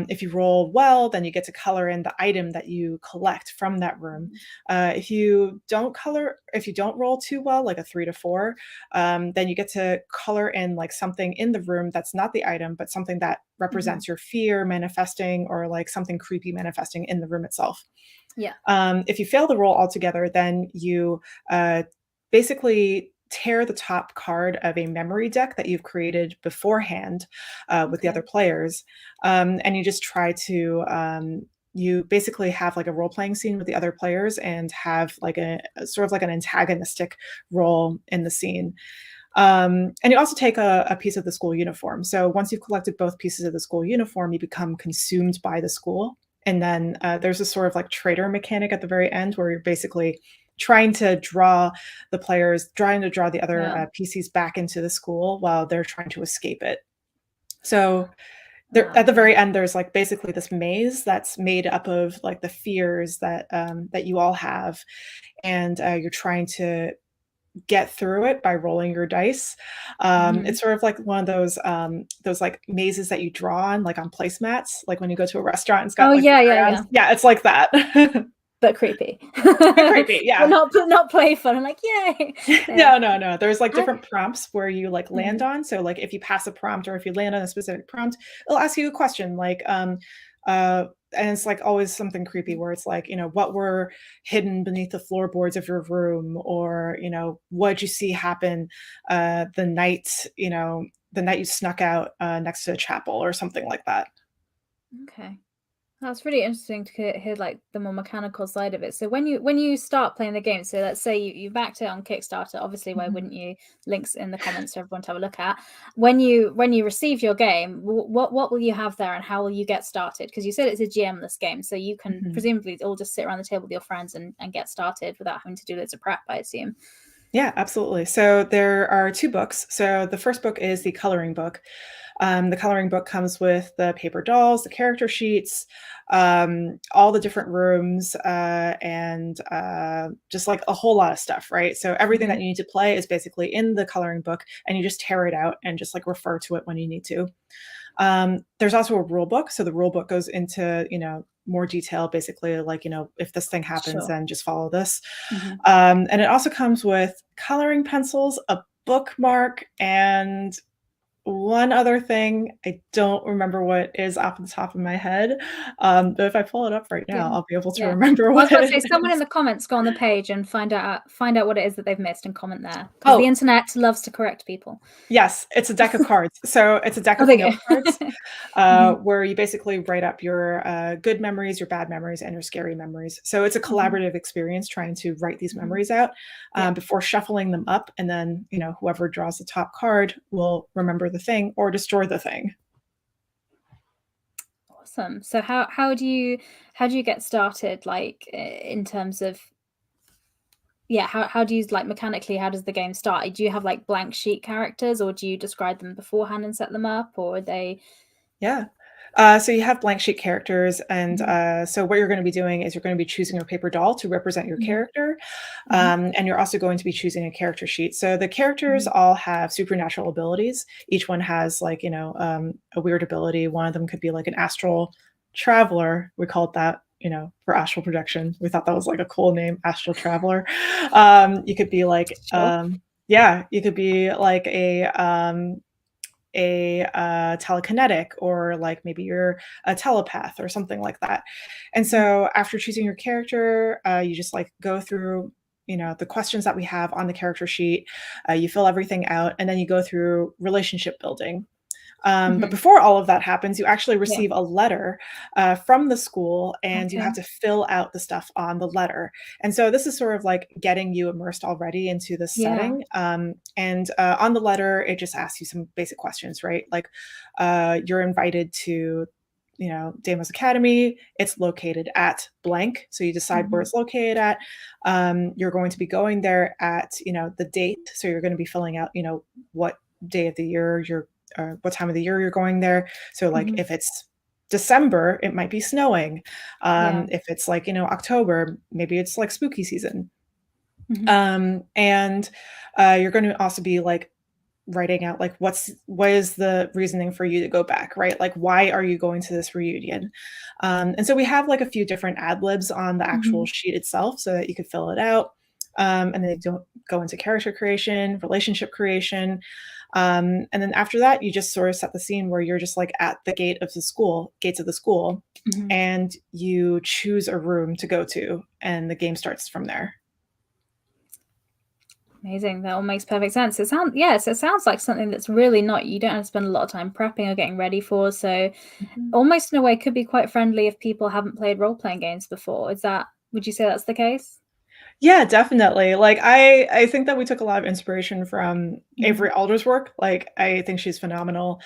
if you roll well, then you get to color in the item that you collect from that room. Mhm. If you don't roll too well, like a 3 to 4, then you get to color in like something in the room that's not the item, but something that Mhm. represents your fear manifesting, or like something creepy manifesting in the room itself. Yeah. If you fail the roll altogether, then you basically tear the top card of a memory deck that you've created beforehand with the Okay. other players, and you just try to you basically have like a role-playing scene with the other players and have like a sort of like an antagonistic role in the scene. And you also take a piece of the school uniform. So once you've collected both pieces of the school uniform, you become consumed by the school. And then there's a sort of like traitor mechanic at the very end where you're basically trying to draw the players, trying to draw the other PCs back into the school while they're trying to escape it. So there, at the very end, there's like basically this maze that's made up of like the fears that that you all have, and you're trying to get through it by rolling your dice. It's sort of like one of those like mazes that you draw on, like on placemats, like when you go to a restaurant and it's got Oh like the yeah, crayons. Yeah, it's like that. But creepy. But creepy, yeah. But not playful. I'm like, yay. No, no, no. There's like different prompts where you like land Mhm. on. So like if you pass a prompt or if you land on a specific prompt, it'll ask you a question like and it's like always something creepy where it's like, you know, what were hidden beneath the floorboards of your room, or, you know, what did you see happen the night, you know, the night you snuck out next to a chapel or something like that. Okay. That's really interesting to hear like the more mechanical side of it. So when you start playing the game, so let's say you backed it on Kickstarter, obviously why wouldn't you? Links in the comments for everyone to have a look at. When you receive your game, what will you have there and how will you get started? Because you said it's a GM-less game, so you can presumably all just sit around the table with your friends and get started without having to do loads of prep, I assume. Yeah, absolutely. So there are two books. So the first book is the coloring book. The coloring book comes with the paper dolls, the character sheets, all the different rooms, and just like a whole lot of stuff, right? So everything that you need to play is basically in the coloring book, and you just tear it out and just like refer to it when you need to. There's also a rule book. So the rule book goes into, you know, more detail, basically like, you know, if this thing happens, Sure. then just follow this. And it also comes with coloring pencils, a bookmark, and one other thing. I don't remember what is off the top of my head, but if I pull it up right now, I'll be able to remember I was what about to it say, someone in is. the comments go on the page and find out what it is that they've missed and comment there, because the Oh, internet loves to correct people. yes, it's a deck of cards. So it's a deck Oh, of there you note cards go. where you basically write up your good memories, your bad memories, and your scary memories. So it's a collaborative experience trying to write these memories out before shuffling them up. And then, you know, whoever draws the top card will remember the thing or destroy the thing. Awesome. So how do you get started, like in terms of how do you like mechanically, how does the game start? Do you have like blank sheet characters, or do you describe them beforehand and set them up, or are they Yeah. So you have blank sheet characters, and so what you're going to be doing is you're going to be choosing a paper doll to represent your character, and you're also going to be choosing a character sheet. So the characters all have supernatural abilities. Each one has like, you know, a weird ability. One of them could be like an astral traveler. We called that, you know, for astral projection. We thought that was like a cool name, astral traveler. You could be like, yeah, you could be like a telekinetic, or like maybe you're a telepath or something like that. And so after choosing your character, you just like go through, you know, the questions that we have on the character sheet. You fill everything out, and then you go through relationship building. But before all of that happens, you actually receive a letter from the school, and you have to fill out the stuff on the letter. And so this is sort of like getting you immersed already into the setting. And on the letter, it just asks you some basic questions, right? Like you're invited to, you know, Deimos Academy. It's located at blank. So you decide where it's located at. You're going to be going there at, you know, the date. So you're going to be filling out, you know, what day of the year you're what time of the year you're going there. So like if it's December, it might be snowing. If it's like, you know, October, maybe it's like spooky season. And you're going to also be like writing out like what is the reasoning for you to go back, right? Like why are you going to this reunion? And so we have like a few different ad libs on the actual sheet itself so that you could fill it out. And then they don't go into character creation, relationship creation. And then after that, you just sort of set the scene where you're just like at the gates of the school, and you choose a room to go to, and the game starts from there. Amazing. That all makes perfect sense. It sounds like something that's really not, you don't have to spend a lot of time prepping or getting ready for. So almost in a way could be quite friendly if people haven't played role-playing games before. Would you say that's the case? Yeah, definitely. Like I think that we took a lot of inspiration from Avery Alder's work. Like I think she's phenomenal.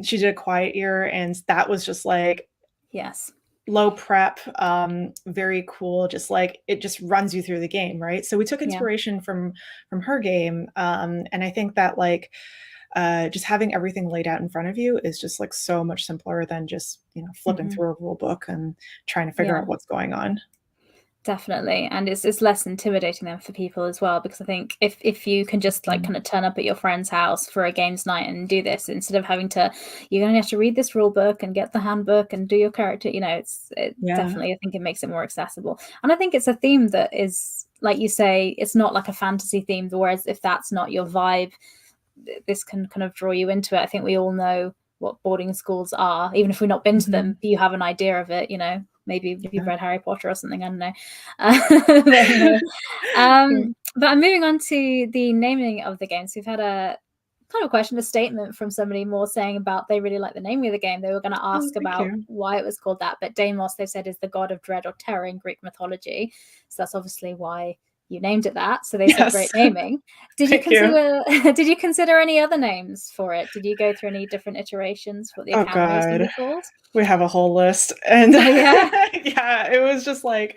She did A Quiet Year, and that was just like Yes. low prep, very cool, just like it just runs you through the game, right? So we took inspiration from her game. And I think that like just having everything laid out in front of you is just like so much simpler than just, flipping through a rule book and trying to figure out what's going on. Definitely. And it's less intimidating then for people as well, because I think if you can just like kind of turn up at your friend's house for a games night and do this, instead of having to, you're going to have to read this rule book and get the handbook and do your character, definitely, I think it makes it more accessible. And I think it's a theme that is, like you say, it's not like a fantasy theme, whereas if that's not your vibe, this can kind of draw you into it. I think we all know what boarding schools are, even if we've not been to them, you have an idea of it, maybe if you've read Harry Potter or something, I don't know. But I'm moving on to the naming of the games. We've had a kind of question, a statement from somebody more saying about they really like the naming of the game. They were going to ask about why it was called that, but Deimos, they've said, is the god of dread or terror in Greek mythology. So that's obviously why you named it that. So they said great naming. Did you consider any other names for it? Did you go through any different iterations for what the academy was going to be called? We have a whole list. And yeah, it was just like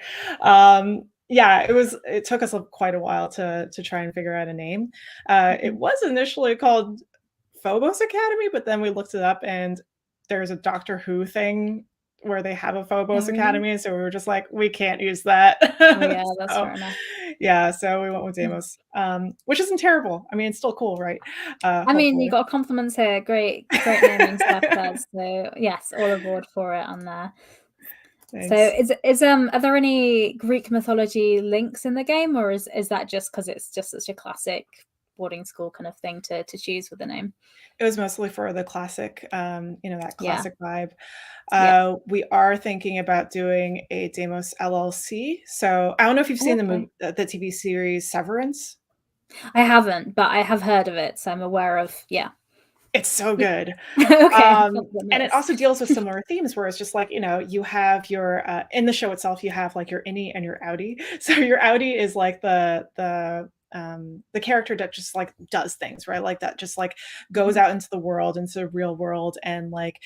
it took us quite a while to try and figure out a name. It was initially called Phobos Academy, but then we looked it up and there's a Doctor Who thing where they have a Phobos Academy, so we were just like, we can't use that. Yeah, that's fair enough. Yeah, so we went with Deimos, which isn't terrible. I mean, it's still cool, right? I mean, you got compliments here. Great naming stuff, guys. So yes, all aboard for it on there. Thanks. So are there any Greek mythology links in the game, or is that just because it's just such a classic boarding school kind of thing to choose with the name? It was mostly for the classic, that classic vibe. We are thinking about doing a Deimos LLC. So I don't know if you've seen the TV series Severance. I haven't, but I have heard of it, so I'm aware of. Yeah, it's so good. And it also deals with similar themes, where it's just like, you have your in the show itself, you have like your innie and your outie. So your outie is like the character that just like does things, right? Like that just like goes out into the world, into the real world, and like,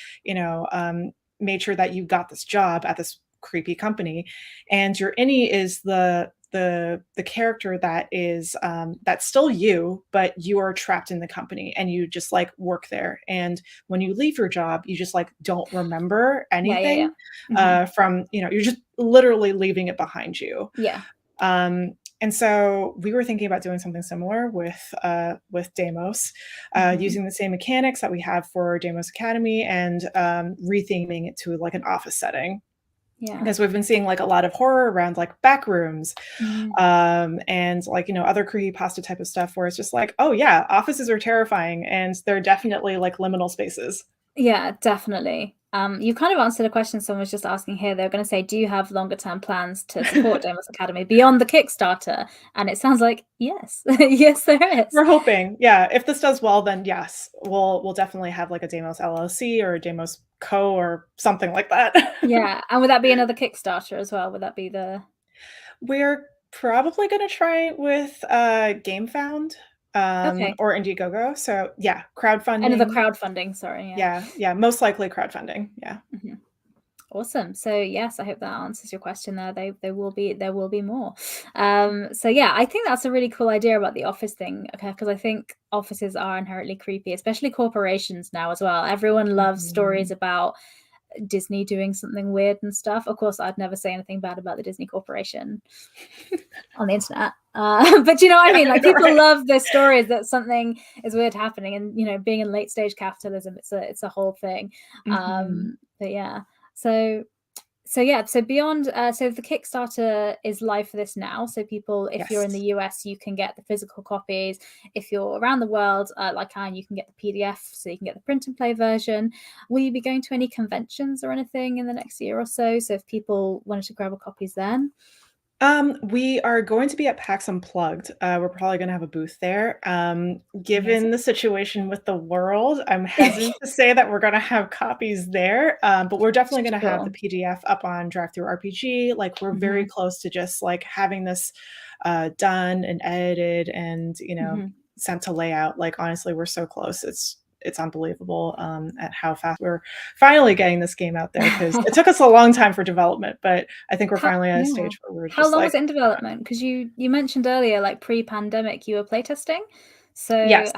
made sure that you got this job at this creepy company. And your innie is the character that is that's still you, but you are trapped in the company and you just like work there. And when you leave your job, you just like don't remember anything from, you're just literally leaving it behind you. And so we were thinking about doing something similar with Deimos, using the same mechanics that we have for Deimos Academy, and retheming it to like an office setting. Yeah, because we've been seeing like a lot of horror around like back rooms, and like, other creepypasta type of stuff, where it's just like, oh yeah, offices are terrifying, and they're definitely like liminal spaces. Yeah, definitely. You kind of answered a question someone was just asking here. They're going to say, do you have longer term plans to support Deimos Academy beyond the Kickstarter? And it sounds like yes. Yes, there is. We're hoping. Yeah, if this does well, then yes, we'll definitely have like a Deimos LLC or a Deimos Co. or something like that. Yeah, and would that be another Kickstarter as well? Would that be We're probably going to try it with GameFound. Or Indiegogo. So yeah, crowdfunding. Another crowdfunding, sorry. Yeah, most likely crowdfunding. Yeah. Awesome. So yes, I hope that answers your question there. There will be more. So yeah, I think that's a really cool idea about the office thing. Okay, because I think offices are inherently creepy, especially corporations now as well. Everyone loves stories about Disney doing something weird and stuff. Of course, I'd never say anything bad about the Disney Corporation on the internet. But you know what I mean? Like people love the stories that something is weird happening, and being in late stage capitalism, it's a whole thing. But yeah. So beyond, so the Kickstarter is live for this now. So people, if you're in the US, you can get the physical copies. If you're around the world, like I, you can get the PDF, so you can get the print and play version. Will you be going to any conventions or anything in the next year or so? So if people wanted to grab a copies then? We are going to be at PAX Unplugged. We're probably gonna have a booth there. Given Amazing. the situation with the world, I'm hesitant to say that we're gonna have copies there, but we're definitely gonna have the Sure. PDF up on Drive-Thru RPG. Like, we're very Mhm, close to just, like, having this, done and edited and, mhm. sent to layout. Like, honestly, we're so close. It's unbelievable, at how fast we're finally getting this game out there because it took us a long time for development, but I think we're How finally at a yeah. stage where we're How just long like, was it in development? Because you mentioned earlier, like, pre-pandemic, you were playtesting. So yes.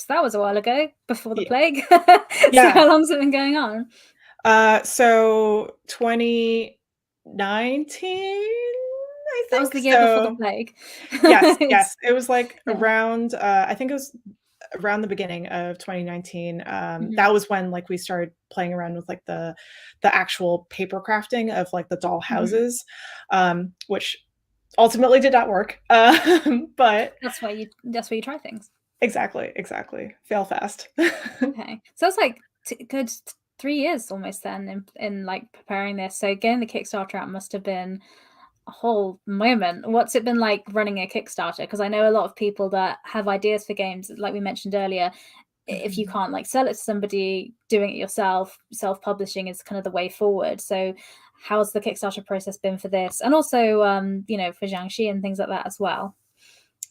that was a while ago, before the Ye plague. So yeah. how long's it been going on? So 2019, I That was think? the year before the So plague. yes, It's yes. It was, like, yeah. around, I think it was around the beginning of 2019. Mhm, That was when, like, we started playing around with, like, the actual paper crafting of, like, the doll mhm. houses, which ultimately did not work. But That's why you try things. exactly, exactly. Fail fast. Okay. So it's like good 3 years almost then in like preparing this. So getting the Kickstarter out must have been a whole moment. What's it been like running a Kickstarter? Because I know a lot of people that have ideas for games, like we mentioned earlier, if you Mhm. can't like sell it to somebody, doing it yourself, self-publishing is kind of the way forward. So how's the Kickstarter process been for this? And also for Jiangxi and things like that as well.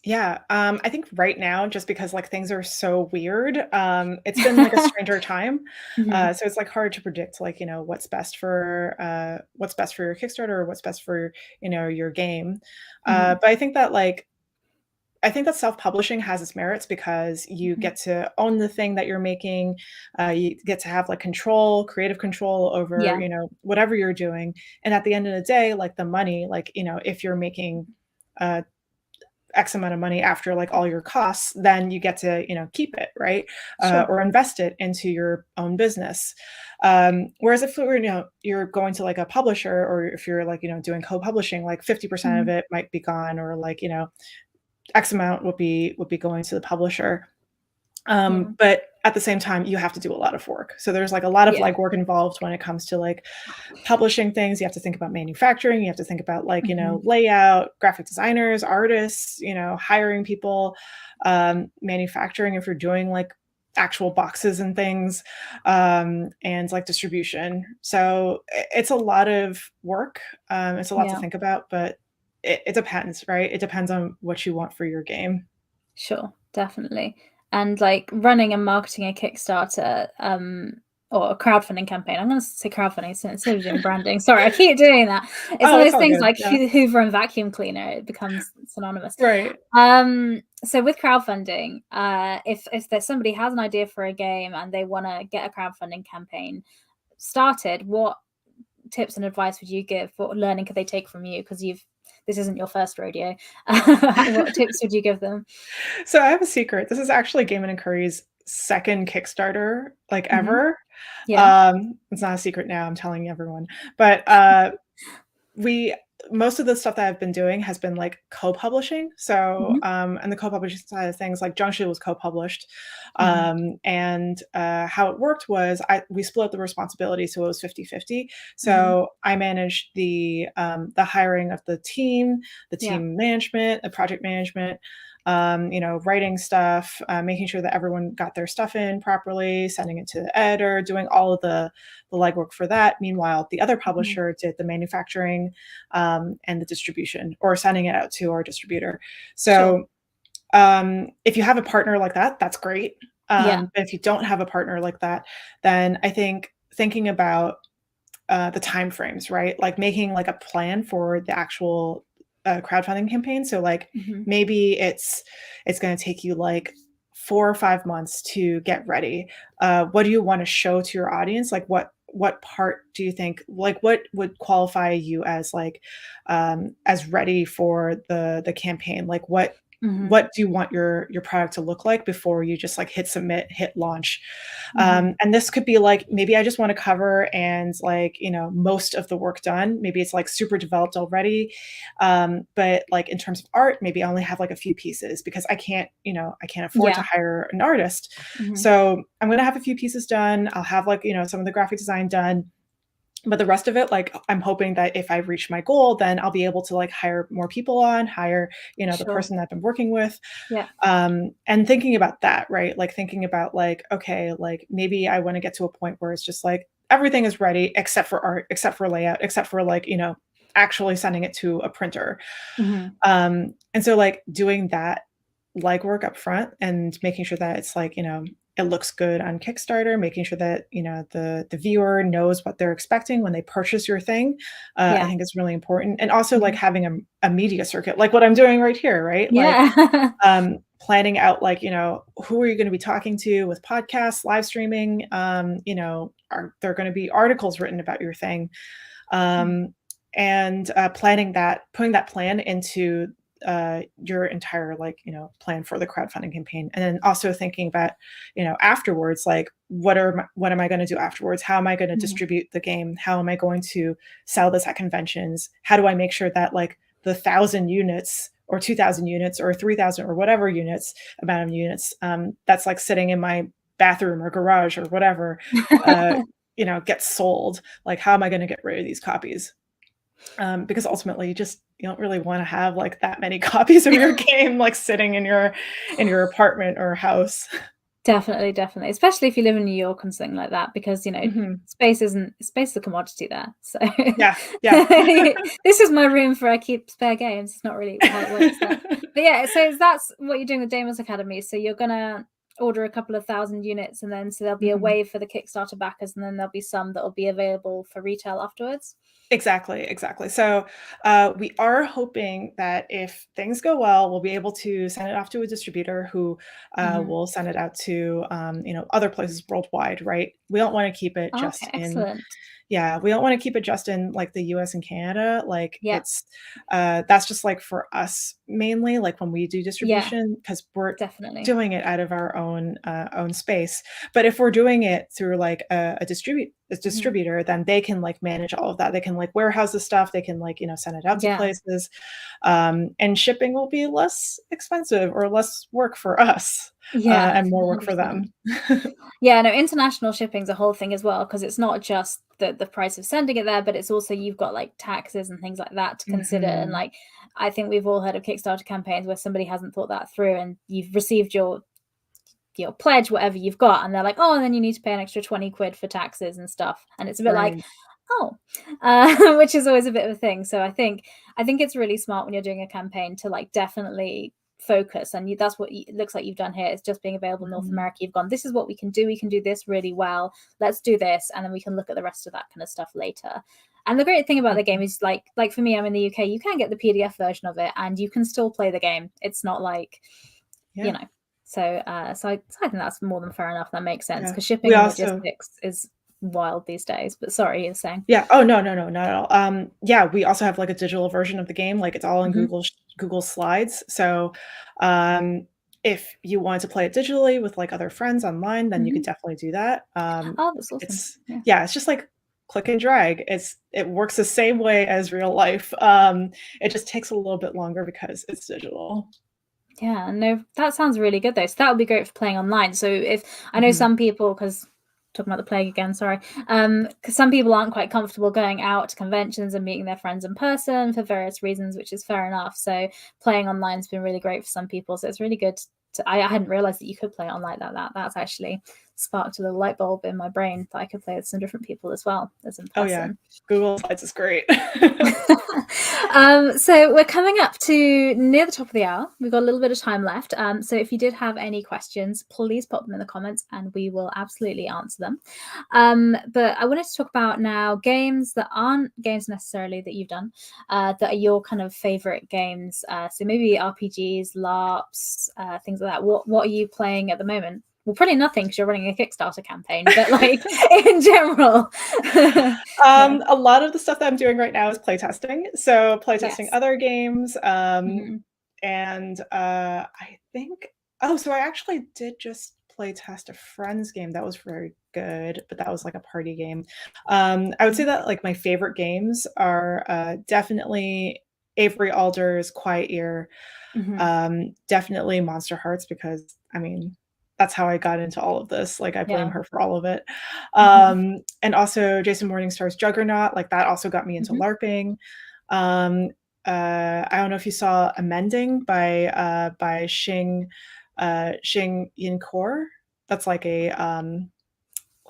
Yeah, I think right now, just because, like, things are so weird, it's been, like, a stranger time, Mhm, so it's, like, hard to predict, like, what's best for your Kickstarter or what's best for, your game, mhm, but I think that self-publishing has its merits because you mhm. get to own the thing that you're making, you get to have, like, creative control over, Yeah, whatever you're doing, and at the end of the day, like, the money, like, if you're making, uh X amount of money after like all your costs, then you get to, keep it, right? sure. Or invest it into your own business. Whereas if you're going to like a publisher or if you're like, doing co-publishing, like 50% of Mhm, it might be gone or like, X amount would be going to the publisher. yeah. But at the same time, you have to do a lot of work. So there's like a lot of Yeah. legwork involved when it comes to like publishing things. You have to think about manufacturing. You have to think about like, Mhm. layout, graphic designers, artists, hiring people, manufacturing if you're doing like actual boxes and things, and like distribution. So it's a lot of work. It's a lot to Yeah, think about, but it depends, right? It depends on what you want for your game. sure, definitely. And like running and marketing a Kickstarter, or a crowdfunding campaign. I'm gonna say crowdfunding so instead of doing branding. Sorry, I keep doing that. It's Oh, one of it's those all things good. like Yeah. Hoover and vacuum cleaner, it becomes synonymous. Right. So with crowdfunding, if there's somebody has an idea for a game and they wanna get a crowdfunding campaign started, what tips and advice would you give? What learning could they take from you? Because you've this isn't your first rodeo. What tips would you give them? So I have a secret. This is actually Gaiman and Curry's second Kickstarter, like, Mhm. ever. Yeah. It's not a secret now, I'm telling everyone. But, we most of the stuff that I've been doing has been, like, co-publishing. So, Mhm. and the co-publishing side of things, like, Jiangshi was co-published. Mhm. And, how it worked was we split the responsibility, so it was 50-50. Mhm. So I managed the hiring of the Yeah. team management, the project management, writing stuff, making sure that everyone got their stuff in properly, sending it to the editor, doing all of the legwork for that. Meanwhile, the other Mhm. publisher did the manufacturing, and the distribution or sending it out to our distributor. Sure. So, if you have a partner like that, that's great. Yeah. But if you don't have a partner like that, then I think thinking about the time frames, right? Like making like a plan for the actual crowdfunding campaign. So like Mhm. maybe it's going to take you like 4 or 5 months to get ready. What do you want to show to your audience? Like what part do you think like what would qualify you as ready for the campaign? Like Mhm. what do you want your product to look like before you just like hit submit, hit launch? Mhm. And this could be like maybe I just want to cover and like, most of the work done. Maybe it's like super developed already. But like in terms of art, maybe I only have like a few pieces because I can't afford to Yeah. hire an artist. Mhm. So I'm gonna have a few pieces done. I'll have like, some of the graphic design done. But the rest of it, like, I'm hoping that if I reach my goal, then I'll be able to like hire more people on, hire, the Sure. person that I've been working with. Yeah. And thinking about that, right? Like thinking about like, okay, like maybe I want to get to a point where it's just like everything is ready except for art, except for layout, except for like, actually sending it to a printer. Mhm. And so like doing that legwork up front and making sure that it's like, it looks good on Kickstarter, making sure that, the viewer knows what they're expecting when they purchase your thing. I Yeah. think is really important. And also like Mhm. having a media circuit, like what I'm doing right here, right? Like Yeah. planning out like, who are you going to be talking to with podcasts, live streaming? Are there going to be articles written about your thing? Um, and planning that, putting that plan into your entire like plan for the crowdfunding campaign, and then also thinking about afterwards, like what am I going to do afterwards? How am I going to Mhm. distribute the game? How am I going to sell this at conventions? How do I make sure that like the 1,000 units or 2,000 units or 3,000 or whatever amount of units that's like sitting in my bathroom or garage or whatever uh, gets sold? Like how am I going to get rid of these copies? Because ultimately you don't really want to have like that many copies of your game like sitting in your apartment or house. Definitely, definitely. Especially if you live in New York and something like that, because, Mhm. space is a commodity there. So Yeah, yeah. this is my room for I keep spare games. It's not really how it works there. But yeah, so that's what you're doing with Deimos Academy. So you're gonna order a couple of thousand units, and then so there'll be a Mhm. wave for the Kickstarter backers, and then there'll be some that will be available for retail afterwards. Exactly, exactly. So, we are hoping that if things go well, we'll be able to send it off to a distributor who, Mhm. will send it out to, other places worldwide, right? We don't wanna keep it Okay, just in excellent. Yeah, we don't wanna keep it just in, like, the US and Canada, like, Yeah, that's just, like, for us mainly, like, when we do yeah, distribution, because 'cause we're definitely. doing it out of our own space. But if we're doing it through, like, a Mhm. distributor, then they can, like, manage all of that. They can, like, warehouse the stuff, they can, like, send it out to Yeah. places, and shipping will be less expensive or less work for us, Yeah, and more work for 100%. them. Yeah, no, international shipping's a whole thing as well, because it's not just the price of sending it there, but it's also you've got like taxes and things like that to consider. And Mhm. like, I think we've all heard of Kickstarter campaigns where somebody hasn't thought that through, and you've received your pledge, whatever you've got, and they're like, oh, and then you need to pay an extra 20 quid for taxes and stuff, and it's a bit like, Right. oh, which is always a bit of a thing. So I think it's really smart when you're doing a campaign to like definitely focus, and that's what it looks like you've done here. It's just being available in North Mhm. America. You've gone, this is what we can do. We can do this really well. Let's do this, and then we can look at the rest of that kind of stuff later. And the great thing about the game Mhm. is like for me, I'm in the UK. You can get the PDF version of it, and you can still play the game. It's not like, you Yeah, know. So I think that's more than fair enough. That makes sense, yeah. because We shipping and also logistics is wild these days. But sorry, you're saying. Yeah. Oh, no, no, no, not at all. Yeah, we also have, like, a digital version of the game, like, it's all in Mhm, Google Slides, so, um, if you wanted to play it digitally with, like, other friends online, then you could mhm. definitely do that. Oh, that's awesome. It's Yeah. Yeah, it's just like click and drag. It works the same way as real life. It just takes a little bit longer because it's digital. Yeah, no, that sounds really good though. So that would be great for playing online. So if I know Mhm. some people, because talking about the plague again, sorry, because some people aren't quite comfortable going out to conventions and meeting their friends in person for various reasons, which is fair enough. So playing online has been really great for some people. So it's really good. I hadn't realized that you could play online like that. That's actually sparked a little light bulb in my brain that I could play with some different people as well as in Oh, yeah. person. Google Slides is great. So we're coming up to near the top of the hour. We've got a little bit of time left. So if you did have any questions, please pop them in the comments and we will absolutely answer them. But I wanted to talk about now games that aren't games necessarily that you've done, that are your kind of favorite games. So maybe RPGs, LARPs, things like that. What are you playing at the moment? Well, probably nothing because you're running a Kickstarter campaign, but like in general. Yeah. A lot of the stuff that I'm doing right now is playtesting. So playtesting Yes. other games, Mhm. and, I think so I actually did just play test a friend's game that was very good, but that was like a party game. I would say Mhm. that, like, my favorite games are, definitely Avery Alder's Quiet Year, Mhm. definitely Monster Hearts because, I mean, that's how I got into all of this. Like, I blame Yeah. her for all of it. Mhm. And also Jason Morningstar's Juggernaut, like that also got me into Mhm. LARPing. Um, I don't know if you saw Amending by Xing Yin Kor. That's like a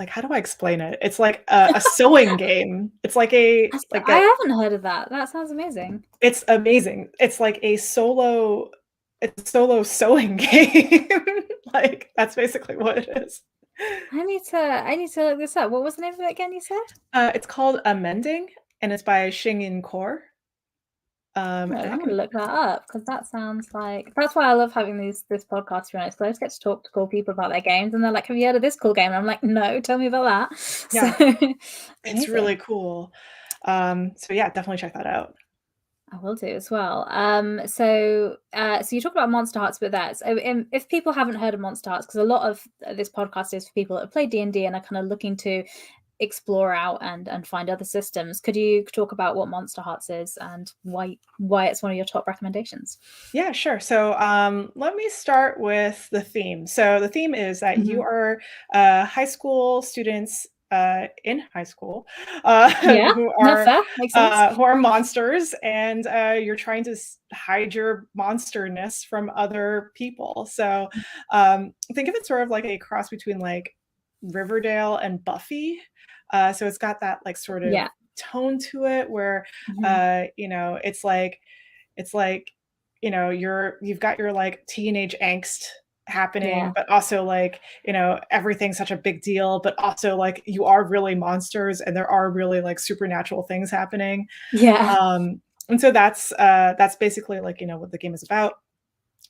like, how do I explain it? It's like a sewing game. It's like I haven't heard of that. That sounds amazing. it's amazing. It's like it's a solo sewing game. Like, that's basically what it is. I need to look this up. What was the name of it again, you said? It's called Amending, and it's by Xing Yin Kor. And I I'm gonna can look that up because that sounds like that's why I love having this podcast, to be honest, 'cause I just get to talk to cool people about their games, and they're like, "Have you heard of this cool game?" And I'm like, "No, tell me about that." So yeah, it's really amazing. cool. So yeah, definitely check that out. I will do as well. So you talk about Monster Hearts, but that so if people haven't heard of Monster Hearts, because a lot of this podcast is for people that have played D&D and are kind of looking to explore out and find other systems, could you talk about what Monster Hearts is and why it's one of your top recommendations? Yeah, sure. So let me start with the theme. So the theme is that you Mhm. are high school students in high school Yeah, no, are fair, makes sense. who are monsters, and you're trying to hide your monsterness from other people. So think of it sort of like a cross between like Riverdale and Buffy. So it's got that like sort of Yeah. tone to it where Mhm. it's like you've got your like teenage angst happening, Yeah. but also like everything's such a big deal, but also like you are really monsters and there are really like supernatural things happening. Yeah. And so that's basically like what the game is about.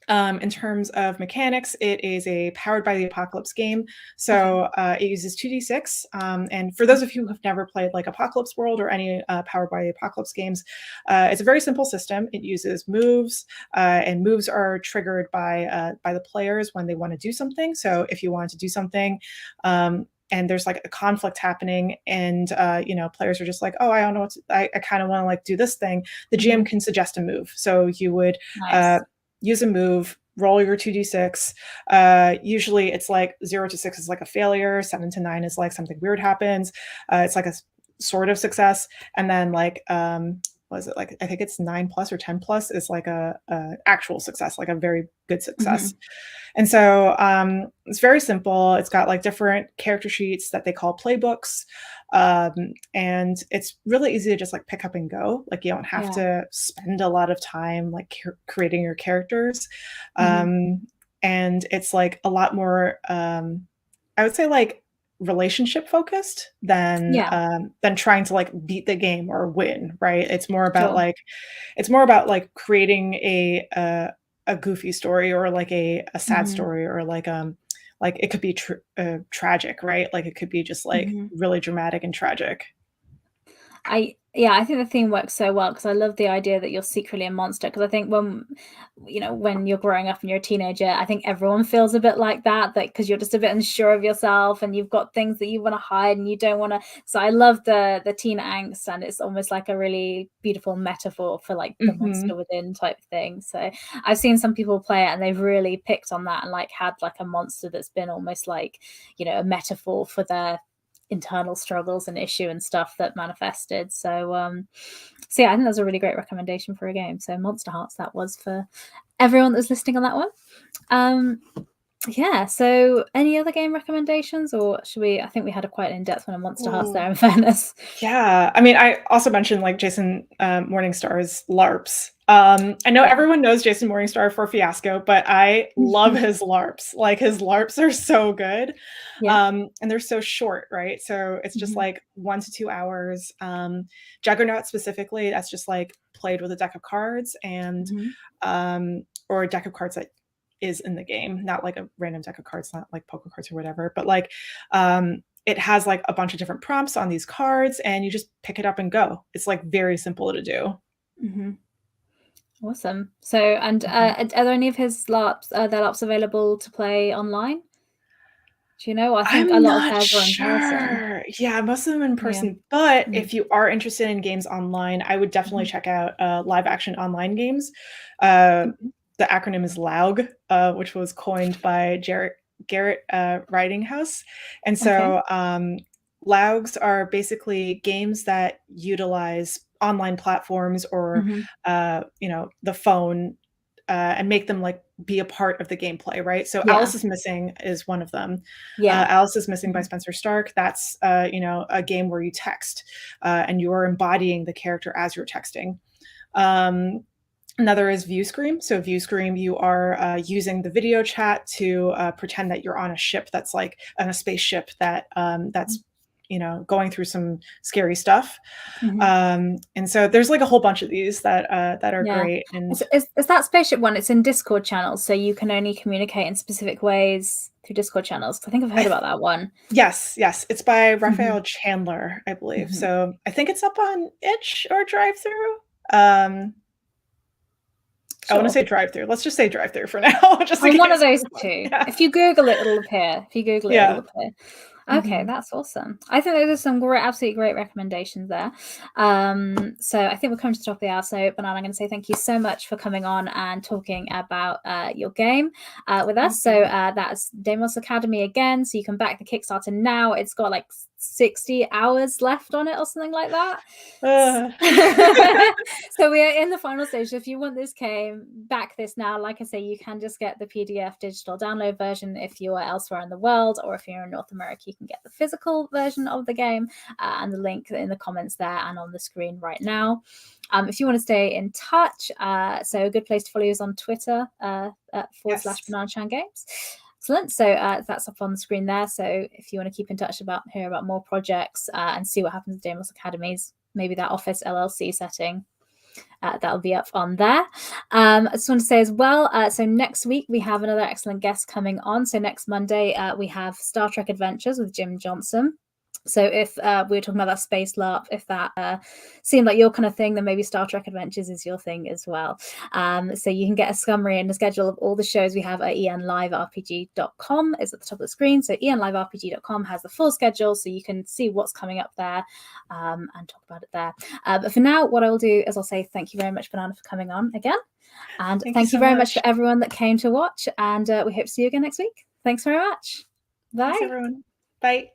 In terms of mechanics, it is a powered by the apocalypse game. Okay. So it uses 2d6. And for those of you who have never played like Apocalypse World or any powered by the apocalypse games, it's a very simple system. It uses moves, and moves are triggered by the players when they want to do something. So if you want to do something, and there's like a conflict happening, and players are just like, oh, I don't know I kind of want to like do this thing, the GM Mhm. can suggest a move. So you would Nice. use a move, roll your 2d6. Usually it's like 0 to 6 is like a failure, 7 to 9 is like something weird happens. It's like a sort of success. And then like, was it like, I think it's 9 plus or 10 plus is like a actual success, like a very good success. Mhm. And so it's very simple. It's got like different character sheets that they call playbooks. And it's really easy to just like pick up and go. Like, you don't have Yeah. to spend a lot of time like creating your characters. Mhm. And it's like a lot more, I would say, like relationship focused Yeah, than trying to like beat the game or win, right? sure. It's more about like creating a goofy story, or like a sad Mhm. story, or like it could be tragic, right? Like it could be just like Mhm. really dramatic and tragic. I think the theme works so well because I love the idea that you're secretly a monster. Because I think when you're growing up and you're a teenager, I think everyone feels a bit like that because you're just a bit unsure of yourself and you've got things that you want to hide and you don't want to. So I love the teen angst, and it's almost like a really beautiful metaphor for like the monster Mhm. within type thing. So I've seen some people play it and they've really picked on that and like had like a monster that's been almost like a metaphor for their internal struggles and issue and stuff that manifested. So yeah, I think that's a really great recommendation for a game. So Monster Hearts, that was for everyone that's listening on that one. Yeah, so any other game recommendations, or should we? I think we had a quite in-depth one on Monster Hearts there, Ooh. in fairness. Yeah, I mean, I also mentioned like Jason Morningstar's LARPs. I know Yeah. everyone knows Jason Morningstar for Fiasco, but I love his LARPs. Like, his LARPs are so good, Yeah. and they're so short, right? So it's just Mhm. like 1 to 2 hours. Juggernaut specifically, that's just like played with a deck of cards, and Mhm. or a deck of cards that is in the game, not like a random deck of cards, not like poker cards or whatever, but like it has like a bunch of different prompts on these cards, and you just pick it up and go. It's like very simple to do. Mhm. Awesome. So, and Mhm. are there any of his LARPs? Are there LARPs available to play online? Do you know? I think a I'm lot of not theirs are in person. sure. Yeah, most of them in Yeah. person, but Mm. if you are interested in games online, I would definitely Mhm. check out live action online games. Uh, Okay. the acronym is LAUG, which was coined by Garrett Writing House. And so Laugs are basically games that utilize online platforms or the phone and make them like be a part of the gameplay, right? So Alice is Missing is one of them. Alice is Missing by Spencer Stark. That's a game where you text and you're embodying the character as you're texting. Another is View Scream. So View Scream, you are using the video chat to pretend that you're on a ship that's like on a spaceship that's going through some scary stuff. And so there's like a whole bunch of these that are great. And is that spaceship one? It's in Discord channels, so you can only communicate in specific ways through Discord channels. I think I've heard about that one. Yes. It's by Raphael Chandler, I believe. So I think it's up on itch or drive-through. I want to say drive-through. Let's just say drive-through for now. Just on one of those two. If you Google it, it'll appear. It'll appear. Okay, that's awesome. I think those are some absolutely great recommendations there. So I think we're coming to the top of the hour. So Banana, I'm going to say thank you so much for coming on and talking about your game with us. So that's Deimos Academy again. So you can back the Kickstarter now. It's got like 60 hours left on it or something like that. So we are in the final stage. If you want this game, back this now. Like I say, you can just get the PDF digital download version if you are elsewhere in the world, or if you're in North America, you can get the physical version of the game, and the link in the comments there and on the screen right now. If you want to stay in touch, so a good place to follow is on Twitter at /BananaChanGames. Excellent. So that's up on the screen there. So if you want to keep in touch hear about more projects and see what happens at Deimos Academies, maybe that Office LLC setting, that'll be up on there. I just want to say as well, so next week we have another excellent guest coming on. So next Monday we have Star Trek Adventures with Jim Johnson. So if we were talking about that space LARP, if that seemed like your kind of thing, then maybe Star Trek Adventures is your thing as well. So you can get a summary and a schedule of all the shows we have at enliverpg.com. It's at the top of the screen. So enliverpg.com has the full schedule, so you can see what's coming up there and talk about it there. But for now, what I will do is I'll say thank you very much, Banana, for coming on again. And thank you very much for everyone that came to watch. And we hope to see you again next week. Thanks very much. Bye. Thanks, everyone. Bye.